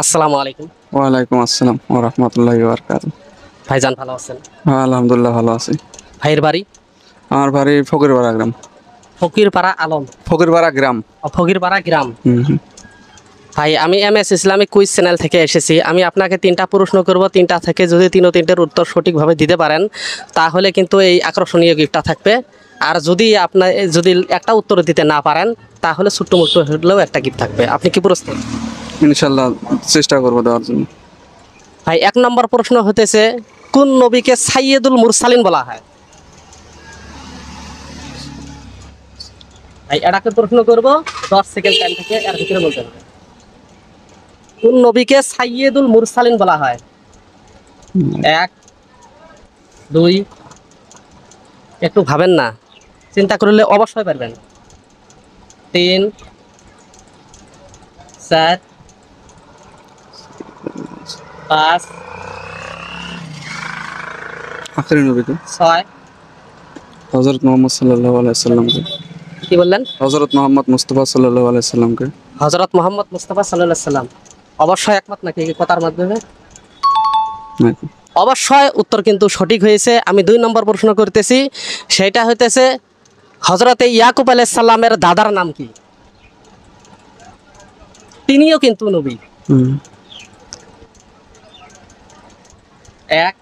আসসালামু আলাইকুম। ওয়ালাইকুম আসসালাম ওয়া রাহমাতুল্লাহি ওয়া বারাকাতুহু। ভাইজান ভালো আছেন? হ্যাঁ, আলহামদুলিল্লাহ ভালো আছি। ভাইয়ের বাড়ি? আমার বাড়ি ফকিরপাড়া গ্রাম। ফকিরপাড়া আলম। ফকিরপাড়া গ্রাম। ফকিরপাড়া গ্রাম। হুম। ভাই আমি MS ইসলামিক কুইজ চ্যানেল থেকে এসেছি। আমি আপনাকে 3টা প্রশ্ন করব, 3টা থেকে যদি তিনটির উত্তর সঠিকভাবে দিতে পারেন তাহলে কিন্তু এই আকর্ষণীয় গিফটটা থাকবে। আর যদি একটা উত্তর দিতে না পারেন তাহলে ছোট্ট মোট্ট হলেও একটা গিফট থাকবে। আপনি কি প্রস্তুত? ইনশাল্লাহ চেষ্টা করবো দেওয়ার জন্য। ভাই 1 নম্বর প্রশ্ন হতেছে, কোন নবীকে সাইয়্যিদুল মুরসালিন বলা হয়? ভাই এটাকে প্রশ্ন করব, 10 সেকেন্ড টাইম থেকে এর ভিতরে বলতে হবে। কোন নবীকে সাইয়্যিদুল মুরসালিন বলা হয়? 1 2, একটু ভাবেন না, চিন্তা করলে অবশ্যই পারবেন। 3 4 5 আখেরি নবীকে 6। হযরত মুহাম্মদ সাল্লাল্লাহু আলাইহি সাল্লামকে। কি বললেন? হযরত মুহাম্মদ মুস্তাফা সাল্লাল্লাহু আলাইহি সাল্লামকে। হযরত মুহাম্মদ মুস্তাফা সাল্লাল্লাহু আলাইহি সাল্লাম অবশ্যই একমত নাকি এই কথার মাধ্যমে? নাকি? অবশ্যই উত্তর কিন্তু সঠিক হয়েছে। আমি 2 নম্বর প্রশ্ন করতেছি, সেটা হইতেছে হযরতে ইয়াকুব আলাইহিস সালামের দাদার নাম কি? তিনিও কিন্তু নবী। 1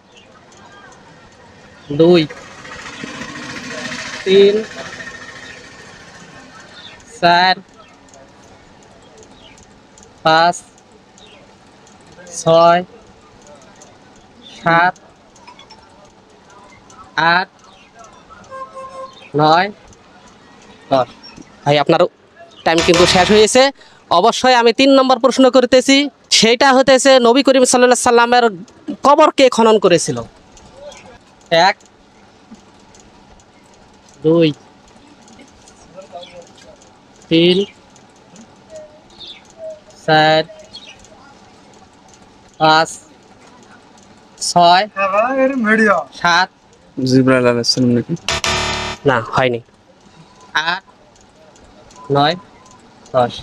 2 3 4 5 6 7 8 9 10। ভাই আপনার টাইম কিন্তু শেষ হয়েছে। অবশ্যই আমি 3 নম্বর প্রশ্ন করতেছি, সেইটা হতেছে নবী করিম সাল্লাল্লাহু আলাইহি সাল্লামের কবর কে খনন করেছিল? 1 2 3 4 5 6 7। জিবরাইল আলাইহিস সালাম নাকি? না, হয়নি। 8 9 10।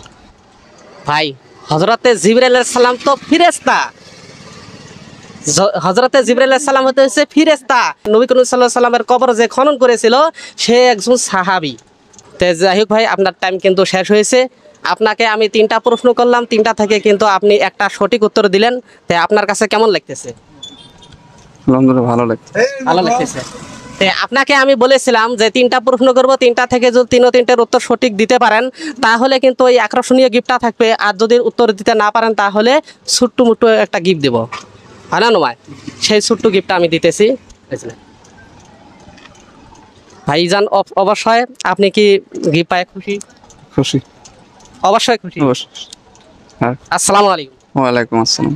ভাই হযরতে জিবরাইল আলাইহিস সালাম তো ফেরেশতা। হযরতে জিবরাইল আলাইহিস সালাম হচ্ছে ফেরেশতা। নবী করিম সাল্লাল্লাহু আলাইহি সাল্লামের কবর যে খনন করেছিল সে একজন সাহাবী। তো যাই হোক ভাই, আপনার টাইম কিন্তু শেষ হয়েছে। আপনাকে আমি 3টা প্রশ্ন করলাম, 3টা থেকে কিন্তু আপনি একটা সঠিক উত্তর দিলেন। তাই আপনার কাছে কেমন লাগতেছে? আলহামদুলিল্লাহ ভালো লাগছে। ভালো লাগতেছে। আপনাকে আমি বলেছিলাম যে 3টা প্রশ্ন করব, 3টা থেকে যদি তিনটের উত্তর সঠিক দিতে পারেন তাহলে কিন্তু ওই আকর্ষণীয় গিফটটা থাকবে। আর যদি উত্তর দিতে না পারেন তাহলে ছোট্ট মুট্টু একটা গিফট দেবো, হয় না নয়? সেই ছোট্ট গিফটটা আমি দিতেছি। ভাইজান অবশ্যই আপনি কি গিফট পায় খুশি? খুশি। অবশ্যই খুশি। অবশ্যই। হ্যাঁ। আসসালামু আলাইকুম। ওয়ালাইকুম আসসালাম।